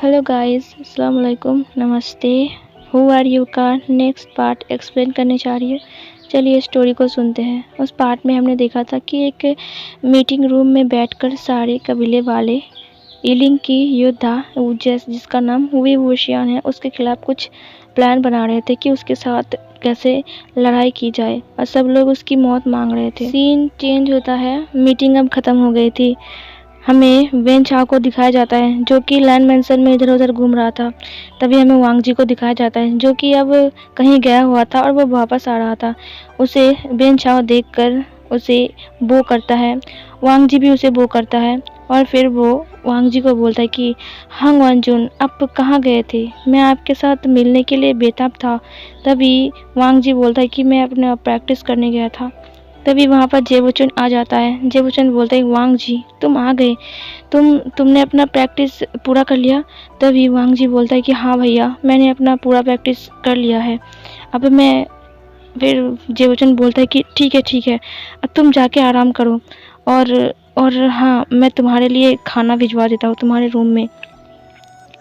Hello guys, अस्सलाम वालेकुम, नमस्ते। हु आर यू का नेक्स्ट पार्ट एक्सप्लेन करने जा रही है। चलिए स्टोरी को सुनते हैं। उस पार्ट में हमने देखा था कि एक मीटिंग रूम में बैठकर सारे कबीले वाले इलिंग की योद्धा जिसका नाम हुई वुशियान है, उसके खिलाफ कुछ प्लान बना रहे थे कि उसके साथ कैसे लड़ाई की जाए, और सब लोग उसकी मौत मांग रहे थे। सीन चेंज होता है। मीटिंग अब खत्म हो गई थी। हमें वेन चाओ को दिखाया जाता है जो कि लैंड मैंसन में इधर उधर घूम रहा था। तभी हमें वांग जी को दिखाया जाता है जो कि अब कहीं गया हुआ था और वो वापस आ रहा था। उसे वेन चाओ देखकर उसे बो करता है। वांग जी भी उसे बो करता है और फिर वो वांग जी को बोलता है कि हांग वानजुन, आप कहाँ गए थे? मैं आपके साथ मिलने के लिए बेताब था। तभी वांग जी बोलता है कि मैं अपने प्रैक्टिस करने गया था। तभी वहाँ पर जेबुचुन आ जाता है। जेबुचुन बोलता है वांग जी, तुम आ गए। तुमने अपना प्रैक्टिस पूरा कर लिया? तभी वांग जी बोलता है कि हाँ भैया, मैंने अपना पूरा प्रैक्टिस कर लिया है। अब मैं फिर जेबुचुन बोलता है कि ठीक है, अब तुम जाके आराम करो। और हाँ, मैं तुम्हारे लिए खाना भिजवा देता हूँ तुम्हारे रूम में।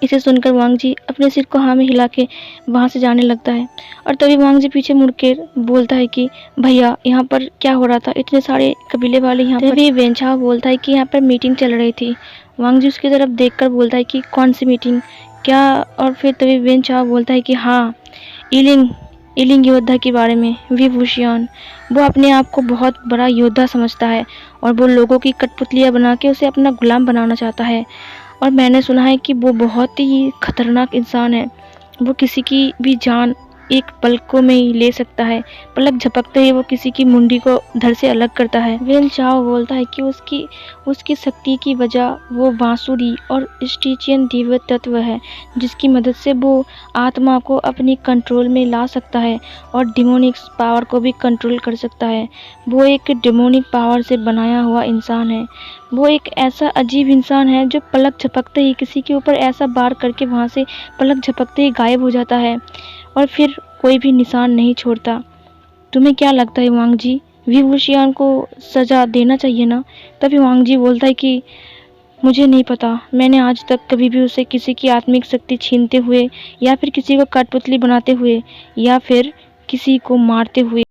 इसे सुनकर वांग जी अपने सिर को हाँ में हिला के वहाँ से जाने लगता है। और तभी वांग जी पीछे मुड़ के बोलता है कि भैया, यहाँ पर क्या हो रहा था? इतने सारे कबीले वाले यहाँ पर। तभी वेंचाओ बोलता है कि यहाँ पर मीटिंग चल रही थी। वांग जी उसकी तरफ देखकर बोलता है कि कौन सी मीटिंग, क्या? और फिर तभी वेंचाओ बोलता है कि हाँ, इलिंग इलिंग योद्धा के बारे में। वी वुशियान, वो अपने आप को बहुत बड़ा योद्धा समझता है और वो लोगों की कठपुतलियाँ बना के उसे अपना गुलाम बनाना चाहता है। और मैंने सुना है कि वो बहुत ही खतरनाक इंसान है। वो किसी की भी जान एक पलकों में ही ले सकता है। पलक झपकते ही वो किसी की मुंडी को धड़ से अलग करता है। वेन चाओ बोलता है कि उसकी शक्ति की वजह वो बांसुरी और स्टिचियन दिव्य तत्व है, जिसकी मदद से वो आत्मा को अपनी कंट्रोल में ला सकता है और डिमोनिक पावर को भी कंट्रोल कर सकता है। वो एक डिमोनिक पावर से बनाया हुआ इंसान है। वो एक ऐसा अजीब इंसान है जो पलक झपकते ही किसी के ऊपर ऐसा वार करके वहाँ से पलक झपकते ही गायब हो जाता है और फिर कोई भी निशान नहीं छोड़ता। तुम्हें क्या लगता है वांग जी, वी वुशियान को सजा देना चाहिए ना? तभी वांग जी बोलता है कि मुझे नहीं पता, मैंने आज तक कभी भी उसे किसी की आत्मिक शक्ति छीनते हुए या फिर किसी को कठपुतली बनाते हुए या फिर किसी को मारते हुए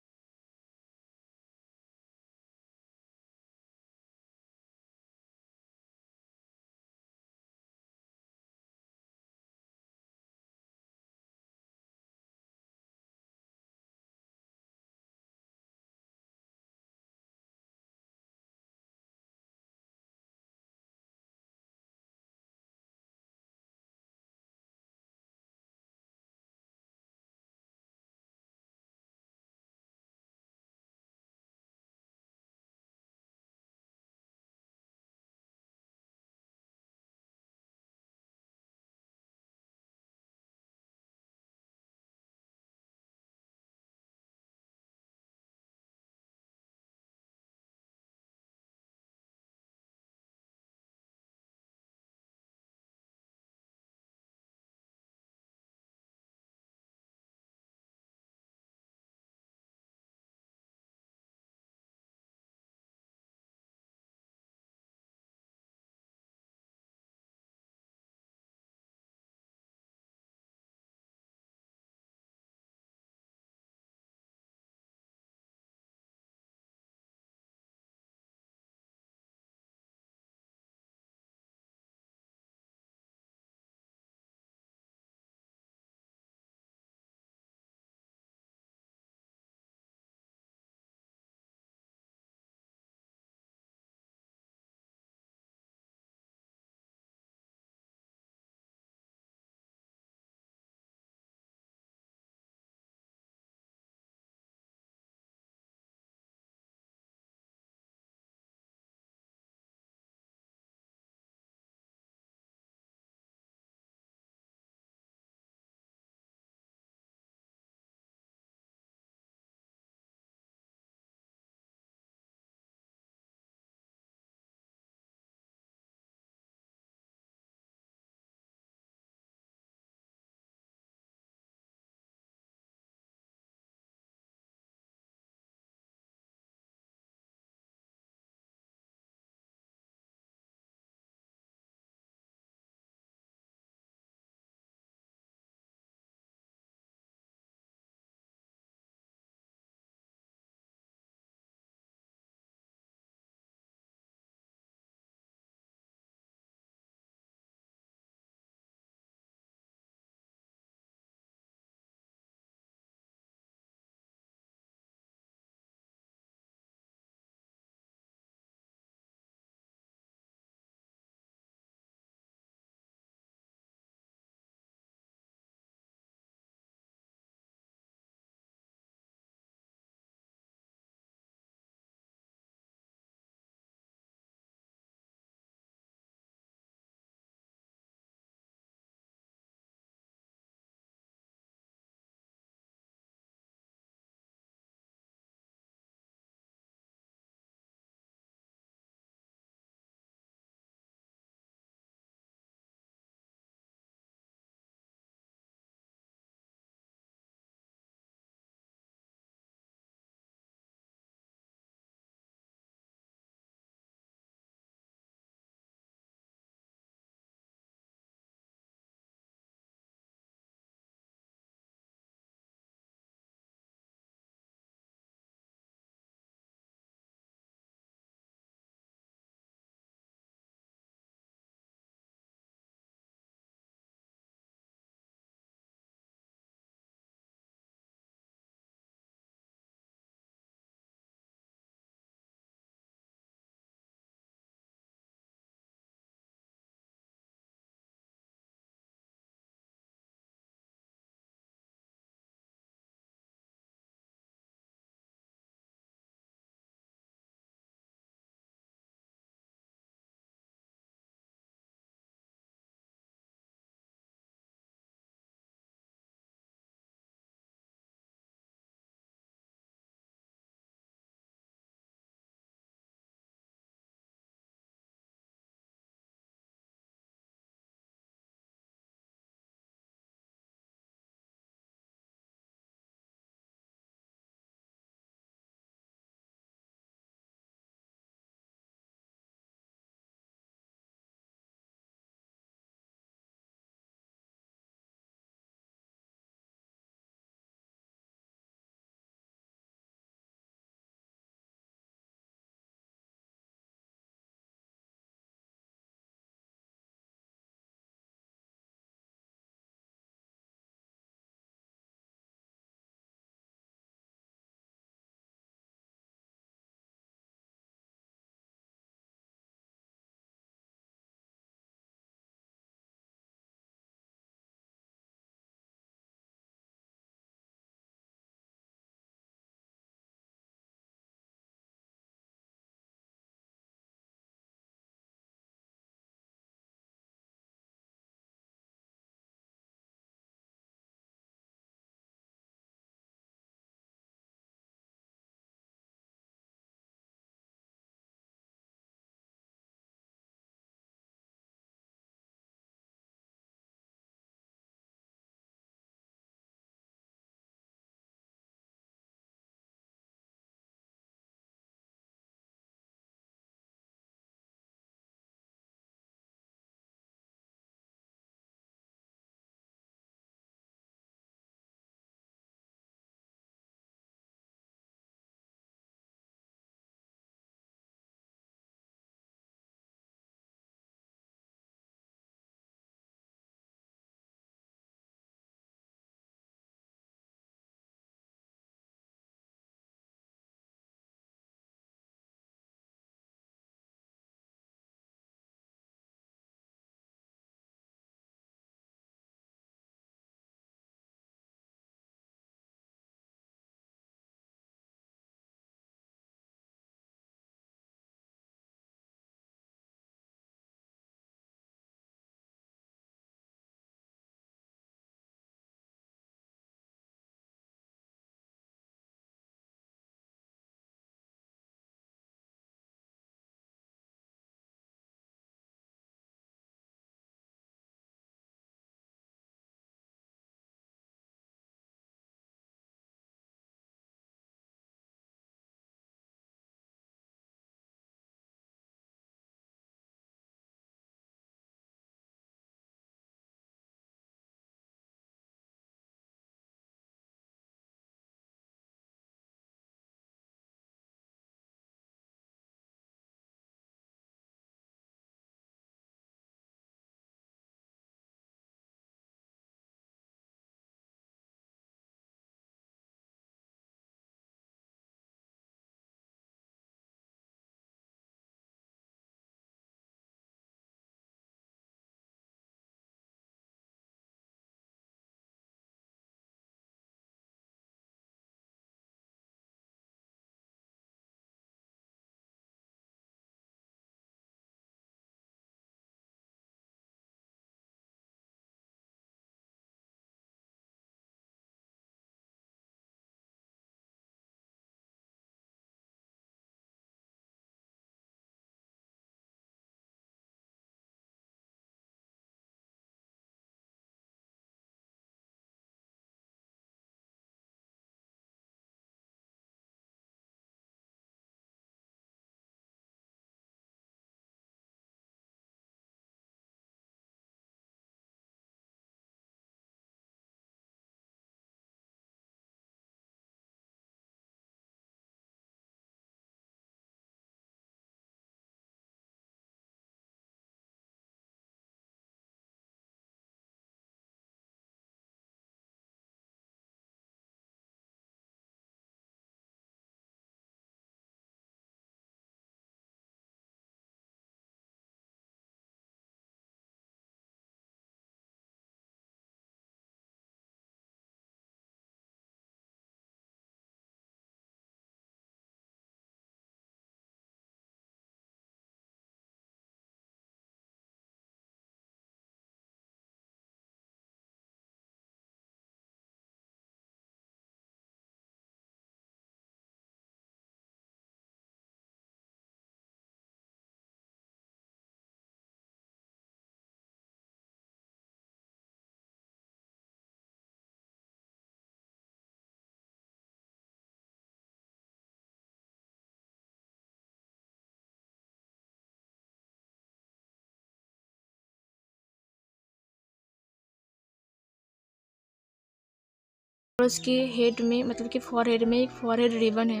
और उसके हेड में मतलब कि फॉरहेड में एक फॉरहेड रिबन है।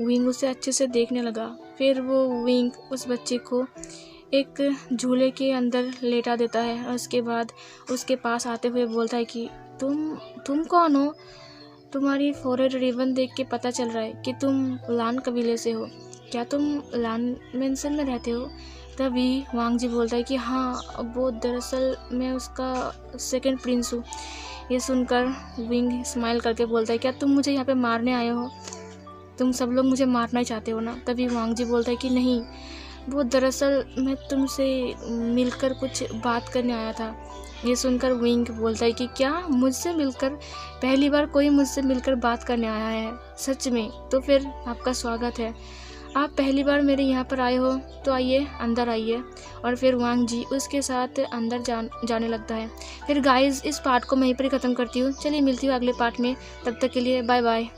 विंग उसे अच्छे से देखने लगा। फिर वो विंग उस बच्चे को एक झूले के अंदर लेटा देता है और उसके बाद उसके पास आते हुए बोलता है कि तुम कौन हो? तुम्हारी फॉरहेड रिबन देख के पता चल रहा है कि तुम लान कबीले से हो। क्या तुम लान मेंशन में रहते हो? तभी वांग जी बोलता है कि हाँ, वो दरअसल मैं उसका सेकंड प्रिंस हूँ। ये सुनकर विंग स्माइल करके बोलता है, क्या तुम मुझे यहाँ पे मारने आए हो? तुम सब लोग मुझे मारना ही चाहते हो ना? तभी वांग जी बोलता है कि नहीं, वो दरअसल मैं तुमसे मिलकर कुछ बात करने आया था। ये सुनकर विंग बोलता है कि क्या मुझसे मिलकर? पहली बार कोई मुझसे मिलकर बात करने आया है सच में? तो फिर आपका स्वागत है। आप पहली बार मेरे यहाँ पर आए हो तो आइए, अंदर आइए। और फिर वांग जी उसके साथ अंदर जाने लगता है। फिर गाइस, इस पार्ट को मैं यहीं पर ही ख़त्म करती हूँ। चलिए मिलती हूँ अगले पार्ट में, तब तक के लिए बाय बाय।